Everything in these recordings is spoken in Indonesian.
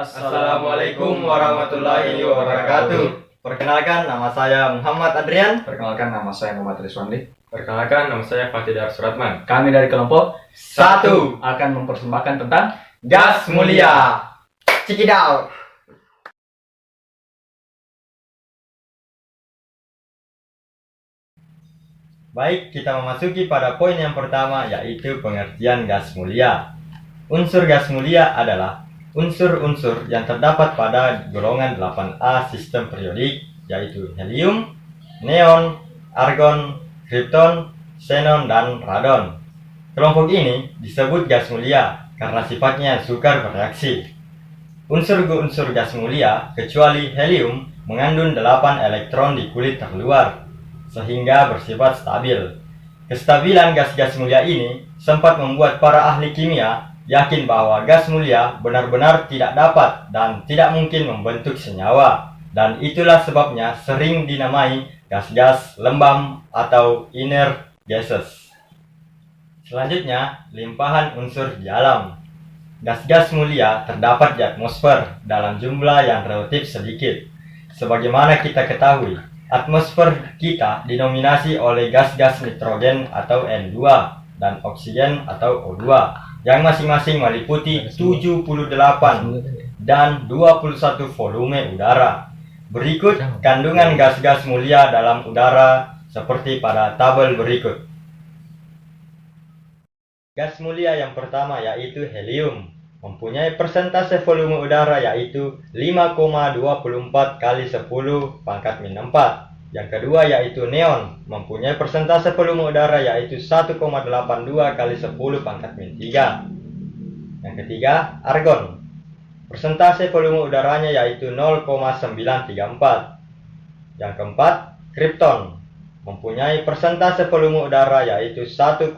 Assalamualaikum warahmatullahi wabarakatuh. Perkenalkan, nama saya Muhammad Adrian. Perkenalkan, nama saya Muhammad Rizwandi. Perkenalkan, nama saya Fatidar Suratman. Kami dari kelompok 1. akan mempersembahkan tentang Gas mulia. Check it out. Baik, kita memasuki pada poin yang pertama, yaitu pengertian gas mulia. Unsur gas mulia adalah unsur-unsur yang terdapat pada golongan 8A sistem periodik, yaitu helium, neon, argon, krypton, xenon, dan radon. Kelompok ini disebut gas mulia karena sifatnya sukar bereaksi. Unsur-unsur gas mulia, kecuali helium, mengandung 8 elektron di kulit terluar, sehingga bersifat stabil. Kestabilan gas-gas mulia ini sempat membuat para ahli kimia yakin bahwa gas mulia benar-benar tidak dapat dan tidak mungkin membentuk senyawa, dan itulah sebabnya sering dinamai gas-gas lembab atau inert gases. Selanjutnya, limpahan unsur di alam. Gas-gas mulia terdapat di atmosfer dalam jumlah yang relatif sedikit. Sebagaimana kita ketahui, atmosfer kita didominasi oleh gas-gas nitrogen atau N2 dan oksigen atau O2 yang masing-masing meliputi 78 dan 21 volume udara. Berikut kandungan gas-gas mulia dalam udara seperti pada tabel berikut. Gas mulia yang pertama yaitu helium, mempunyai persentase volume udara yaitu 5,24 kali 10 pangkat min 4. Yang kedua yaitu neon, mempunyai persentase volume udara yaitu 1,82 kali 10 pangkat min 3. Yang ketiga, argon. Persentase volume udaranya yaitu 0,934. Yang keempat, krypton, mempunyai persentase volume udara yaitu 1,14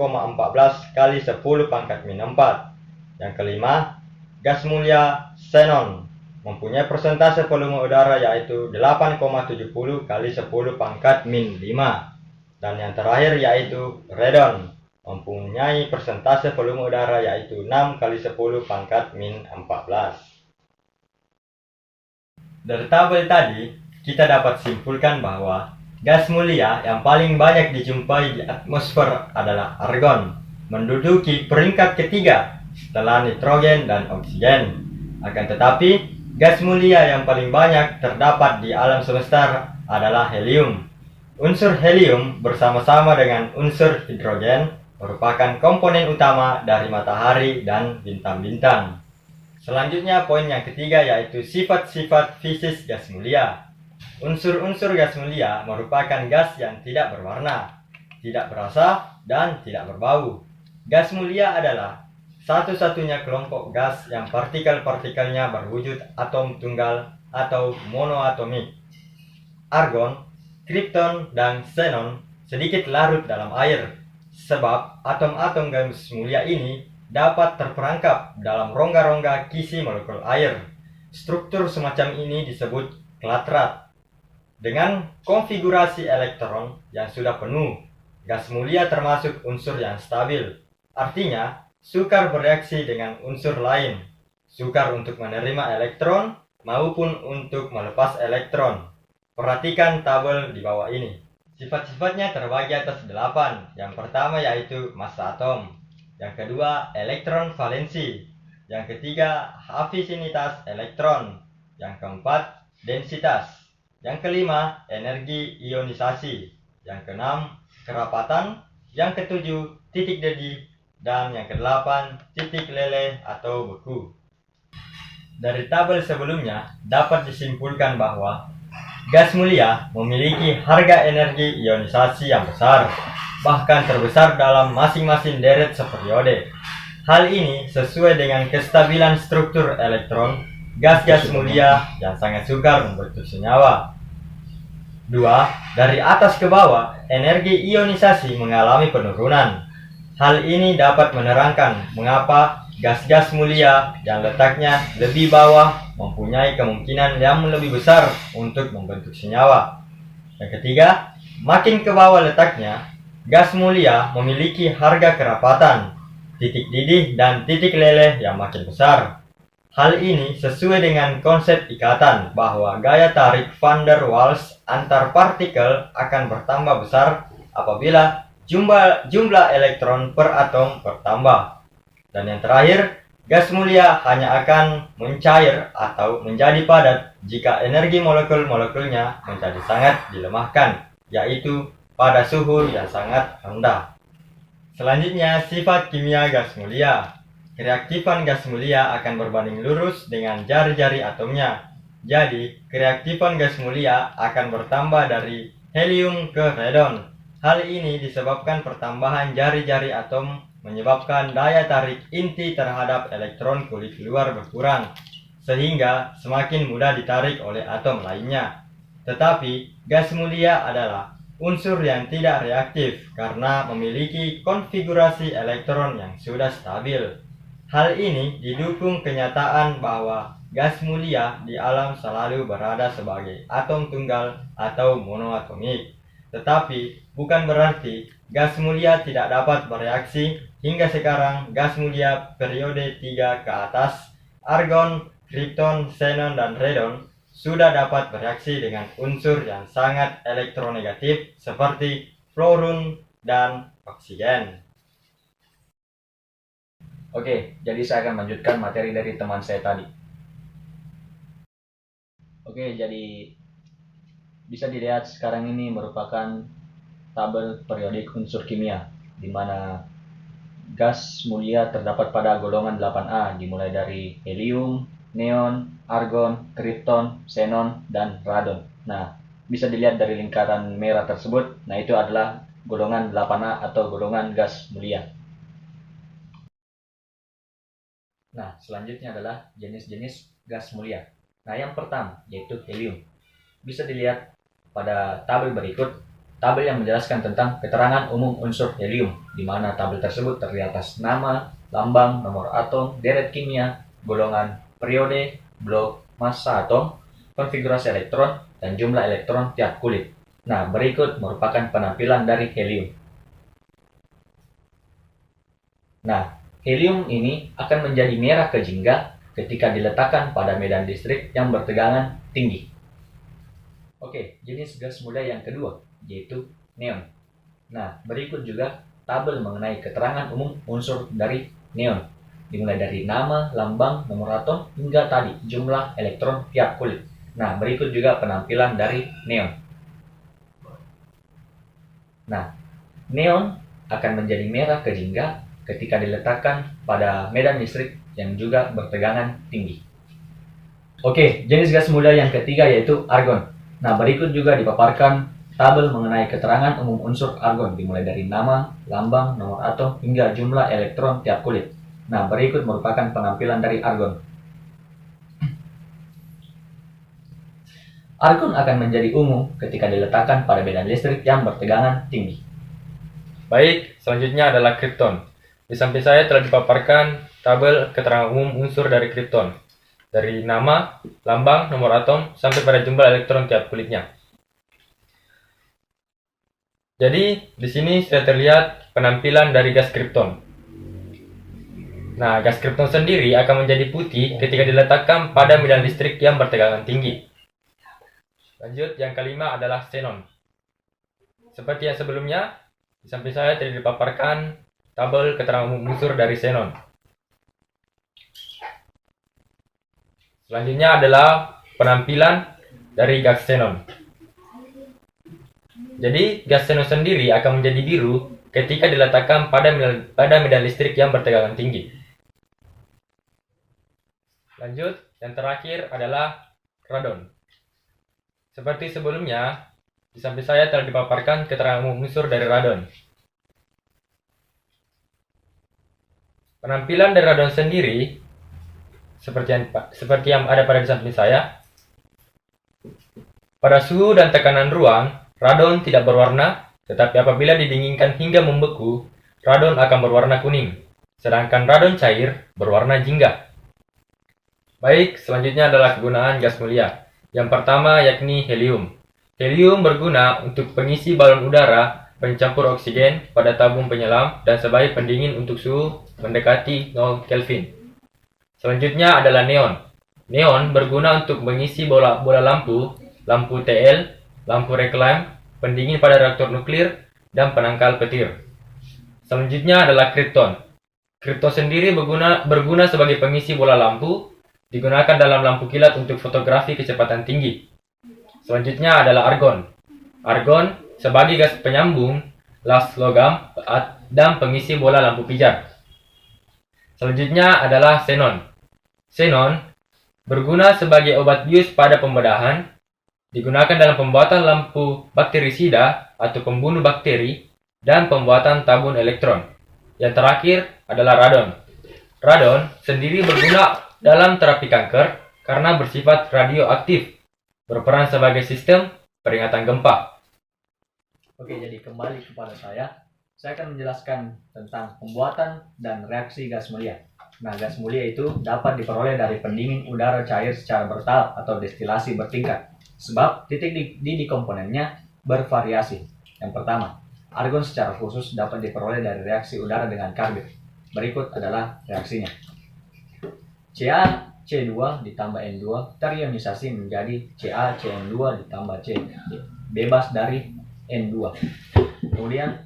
kali 10 pangkat min 4. Yang kelima, gas mulia xenon, mempunyai persentase volume udara yaitu 8,70 kali 10 pangkat min 5. Dan yang terakhir yaitu radon, mempunyai persentase volume udara yaitu 6 kali 10 pangkat min 14. Dari tabel tadi, kita dapat simpulkan bahwa gas mulia yang paling banyak dijumpai di atmosfer adalah argon, menduduki peringkat ketiga setelah nitrogen dan oksigen. Akan tetapi, gas mulia yang paling banyak terdapat di alam semesta adalah helium. Unsur helium bersama-sama dengan unsur hidrogen merupakan komponen utama dari matahari dan bintang-bintang. Selanjutnya poin yang ketiga yaitu sifat-sifat fisik gas mulia. Unsur-unsur gas mulia merupakan gas yang tidak berwarna, tidak berasa, dan tidak berbau. Gas mulia adalah satu-satunya kelompok gas yang partikel-partikelnya berwujud atom tunggal atau monoatomik. Argon, krypton, dan xenon sedikit larut dalam air, sebab atom-atom gas mulia ini dapat terperangkap dalam rongga-rongga kisi molekul air. Struktur semacam ini disebut klatrat. Dengan konfigurasi elektron yang sudah penuh, gas mulia termasuk unsur yang stabil. Artinya, sukar bereaksi dengan unsur lain, sukar untuk menerima elektron maupun untuk melepas elektron. Perhatikan tabel di bawah ini. Sifat-sifatnya terbagi atas 8. Yang pertama yaitu massa atom. Yang kedua, elektron valensi. Yang ketiga, afinitas elektron. Yang keempat, densitas. Yang kelima, energi ionisasi. Yang keenam, kerapatan. Yang ketujuh, titik dedih. Dan yang kedelapan, titik leleh atau beku. Dari tabel sebelumnya dapat disimpulkan bahwa gas mulia memiliki harga energi ionisasi yang besar, bahkan terbesar dalam masing-masing deret seperiode. Hal ini sesuai dengan kestabilan struktur elektron gas-gas mulia yang sangat sukar membentuk senyawa. 2. Dari atas ke bawah, energi ionisasi mengalami penurunan. Hal ini dapat menerangkan mengapa gas-gas mulia yang letaknya lebih bawah mempunyai kemungkinan yang lebih besar untuk membentuk senyawa. Yang ketiga, makin ke bawah letaknya, gas mulia memiliki harga kerapatan, titik didih dan titik leleh yang makin besar. Hal ini sesuai dengan konsep ikatan bahwa gaya tarik van der Waals antar partikel akan bertambah besar apabila jumlah elektron per atom bertambah. Dan yang terakhir, gas mulia hanya akan mencair atau menjadi padat jika energi molekul-molekulnya menjadi sangat dilemahkan, yaitu pada suhu yang sangat rendah. Selanjutnya, sifat kimia gas mulia. Kereaktifan gas mulia akan berbanding lurus dengan jari-jari atomnya. Jadi, kereaktifan gas mulia akan bertambah dari helium ke radon. Hal ini disebabkan pertambahan jari-jari atom menyebabkan daya tarik inti terhadap elektron kulit luar berkurang, sehingga semakin mudah ditarik oleh atom lainnya. Tetapi, gas mulia adalah unsur yang tidak reaktif karena memiliki konfigurasi elektron yang sudah stabil. Hal ini didukung kenyataan bahwa gas mulia di alam selalu berada sebagai atom tunggal atau monoatomik. Tetapi bukan berarti gas mulia tidak dapat bereaksi. Hingga sekarang gas mulia periode 3 ke atas, argon, kripton, xenon, dan radon sudah dapat bereaksi dengan unsur yang sangat elektronegatif seperti fluorun dan oksigen. Oke, jadi saya akan lanjutkan materi dari teman saya tadi. Oke, jadi bisa dilihat sekarang ini merupakan tabel periodik unsur kimia, di mana gas mulia terdapat pada golongan 8A, dimulai dari helium, neon, argon, kripton, xenon, dan radon. Nah, bisa dilihat dari lingkaran merah tersebut, nah itu adalah golongan 8A atau golongan gas mulia. Nah, selanjutnya adalah jenis-jenis gas mulia. Nah, yang pertama yaitu helium. Bisa dilihat pada tabel berikut, tabel yang menjelaskan tentang keterangan umum unsur helium, di mana tabel tersebut terdiri atas nama, lambang, nomor atom, deret kimia, golongan, periode, blok, massa atom, konfigurasi elektron, dan jumlah elektron tiap kulit. Nah, berikut merupakan penampilan dari helium. Nah, helium ini akan menjadi merah kejingga ketika diletakkan pada medan listrik yang bertegangan tinggi. Oke, jenis gas mulia yang kedua yaitu neon. Nah, berikut juga tabel mengenai keterangan umum unsur dari neon, dimulai dari nama, lambang, nomor atom, hingga tadi jumlah elektron tiap kulit. Nah, berikut juga penampilan dari neon. Nah, neon akan menjadi merah kejingga ketika diletakkan pada medan listrik yang juga bertegangan tinggi. Oke, jenis gas mulia yang ketiga yaitu argon. Nah, berikut juga dipaparkan tabel mengenai keterangan umum unsur argon, dimulai dari nama, lambang, nomor atom, hingga jumlah elektron tiap kulit. Nah, berikut merupakan penampilan dari argon. Argon akan menjadi ungu ketika diletakkan pada medan listrik yang bertegangan tinggi. Baik, selanjutnya adalah kripton. Di samping saya telah dipaparkan tabel keterangan umum unsur dari kripton, dari nama, lambang, nomor atom, sampai pada jumlah elektron tiap kulitnya. Jadi, di sini sudah terlihat penampilan dari gas kripton. Nah, gas kripton sendiri akan menjadi putih ketika diletakkan pada medan listrik yang bertegangan tinggi. Lanjut, yang kelima adalah xenon. Seperti yang sebelumnya, di samping saya telah dipaparkan tabel keterangan umum unsur dari xenon. Selanjutnya adalah penampilan dari gas xenon. Jadi, gas xenon sendiri akan menjadi biru ketika diletakkan pada medan listrik yang bertegangan tinggi. Lanjut, yang terakhir adalah radon. Seperti sebelumnya, di samping saya telah dipaparkan keterangan umum unsur dari radon. Penampilan dari radon sendiri seperti yang ada pada di samping saya. Pada suhu dan tekanan ruang, radon tidak berwarna, tetapi apabila didinginkan hingga membeku, radon akan berwarna kuning, sedangkan radon cair berwarna jingga. Baik, selanjutnya adalah kegunaan gas mulia. Yang pertama yakni helium. Helium berguna untuk pengisi balon udara pencampur oksigen pada tabung penyelam dan sebagai pendingin untuk suhu mendekati 0 Kelvin. Selanjutnya adalah neon. Neon berguna untuk mengisi bola lampu, lampu TL, lampu reklam, pendingin pada reaktor nuklir, dan penangkal petir. Selanjutnya adalah krypton. Krypton sendiri berguna sebagai pengisi bola lampu, digunakan dalam lampu kilat untuk fotografi kecepatan tinggi. Selanjutnya adalah argon. Argon sebagai gas penyambung, las logam, dan pengisi bola lampu pijar. Selanjutnya adalah xenon. Xenon berguna sebagai obat bius pada pembedahan, digunakan dalam pembuatan lampu bakterisida atau pembunuh bakteri, dan pembuatan tabung elektron. Yang terakhir adalah radon. Radon sendiri berguna dalam terapi kanker karena bersifat radioaktif, berperan sebagai sistem peringatan gempa. Oke, jadi kembali kepada saya akan menjelaskan tentang pembuatan dan reaksi gas mulia. Nah, gas mulia itu dapat diperoleh dari pendingin udara cair secara bertahap atau destilasi bertingkat. Sebab titik di komponennya bervariasi. Yang pertama, argon secara khusus dapat diperoleh dari reaksi udara dengan karbit. Berikut adalah reaksinya. CaC2 ditambah N2 terionisasi menjadi CaCN2 ditambah C, bebas dari N2. Kemudian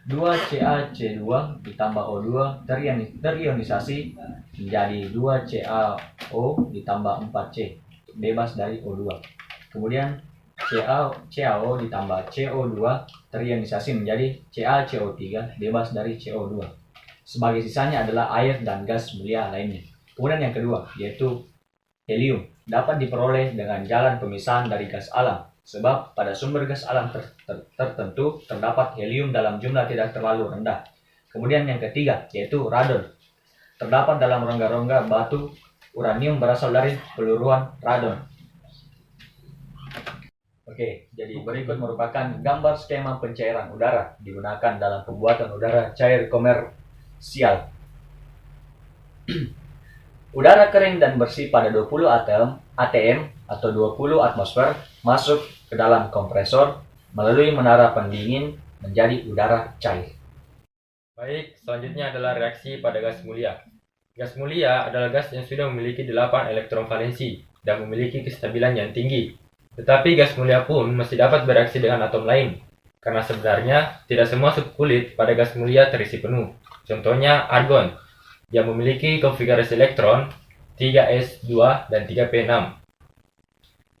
2CaC2 ditambah O2 terionisasi menjadi 2CaO ditambah 4C, bebas dari O2. Kemudian CaO ditambah CO2 terionisasi menjadi CaCO3, bebas dari CO2. Sebagai sisanya adalah air dan gas mulia lainnya. Kemudian yang kedua, yaitu helium, dapat diperoleh dengan jalan pemisahan dari gas alam. Sebab pada sumber gas alam tertentu terdapat helium dalam jumlah tidak terlalu rendah. Kemudian yang ketiga, yaitu radon. Terdapat dalam rongga-rongga batu uranium berasal dari peluruhan radon. Oke, jadi berikut merupakan gambar skema pencairan udara digunakan dalam pembuatan udara cair komersial. Udara kering dan bersih pada 20 atm atau 20 atmosfer masuk ke dalam kompresor melalui menara pendingin menjadi udara cair. Baik, selanjutnya adalah reaksi pada gas mulia. Gas mulia adalah gas yang sudah memiliki 8 elektron valensi dan memiliki kestabilan yang tinggi. Tetapi gas mulia pun masih dapat bereaksi dengan atom lain, karena sebenarnya tidak semua subkulit pada gas mulia terisi penuh. Contohnya argon, yang memiliki konfigurasi elektron 3s2 dan 3p6.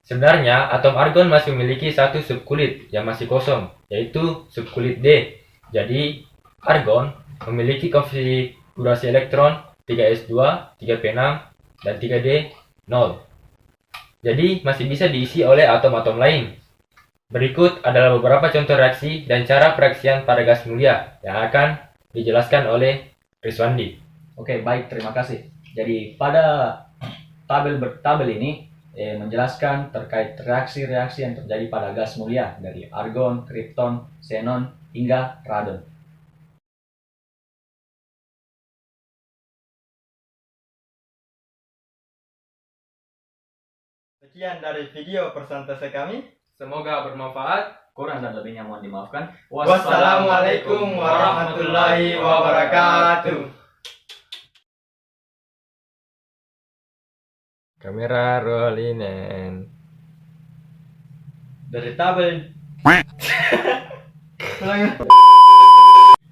Sebenarnya, atom argon masih memiliki satu subkulit yang masih kosong, yaitu subkulit D. Jadi, argon memiliki konfigurasi elektron 3s2, 3p6, dan 3d 0. Jadi, masih bisa diisi oleh atom-atom lain. Berikut adalah beberapa contoh reaksi dan cara pereaksian pada gas mulia yang akan dijelaskan oleh Rizwandi. Oke, baik, terima kasih. Jadi pada tabel ini menjelaskan terkait reaksi-reaksi yang terjadi pada gas mulia dari argon, krypton, xenon, hingga radon. Sekian dari video presentasi kami. Semoga bermanfaat. Kurang dan lebihnya mohon dimaafkan. Wassalamualaikum warahmatullahi wabarakatuh. Kamera rolling. Dari tabel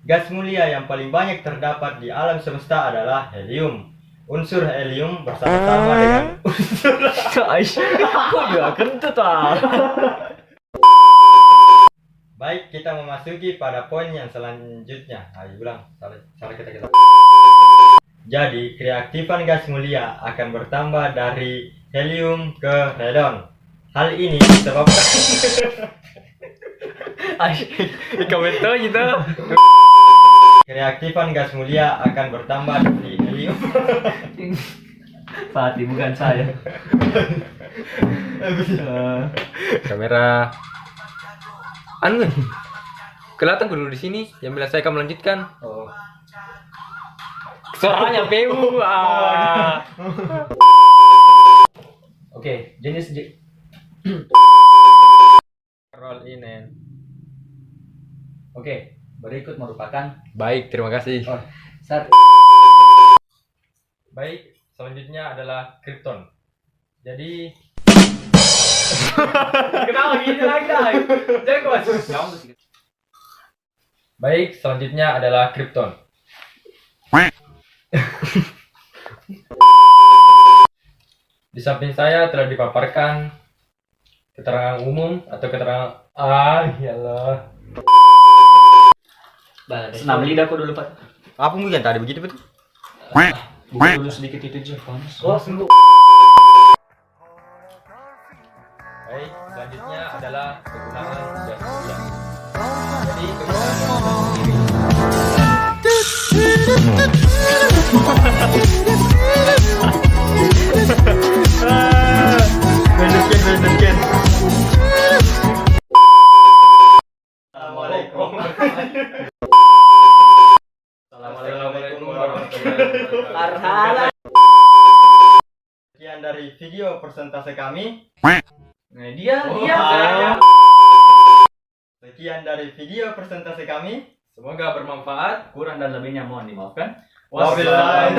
gas mulia yang paling banyak terdapat di alam semesta adalah helium. Unsur helium bersama-sama dengan Baik, kita memasuki pada poin yang selanjutnya. Ayo ulang, salah kita. Jadi, kereaktifan gas mulia akan bertambah dari helium ke radon. Hal ini disebabkan Komentar gitu. Reaktifan gas mulia akan bertambah dari helium. Fatih, bukan saya. Kamera. Anu, kelihatan dulu di sini. Yang bilang saya akan melanjutkan. Oh. Suaranya PU. Oke, jenis Roll in and. Oke, berikut merupakan Baik, terima kasih. Baik, selanjutnya adalah Krypton. Jadi Kenapa gini lagi dah? Jangan kau masuk. baik, selanjutnya adalah Krypton. Di samping saya telah dipaparkan keterangan umum atau keterangan iyalah. Senam lidahku dulu Pak. Apa mungkin tadi begitu betul? Buka dulu sedikit itu aja panas. Oh, sembuh. Baik, selanjutnya adalah kegunaan gas mulia. Jadi kegunaan gas mulia sendiri. Bener. Assalamualaikum. Assalamualaikum warahmatullahi Arhala. Sekian dari video persentase kami. Nah, dia. Sekian dari video persentase kami. Semoga bermanfaat. Kurang dan lebihnya mohon dimaafkan. Wabillahi.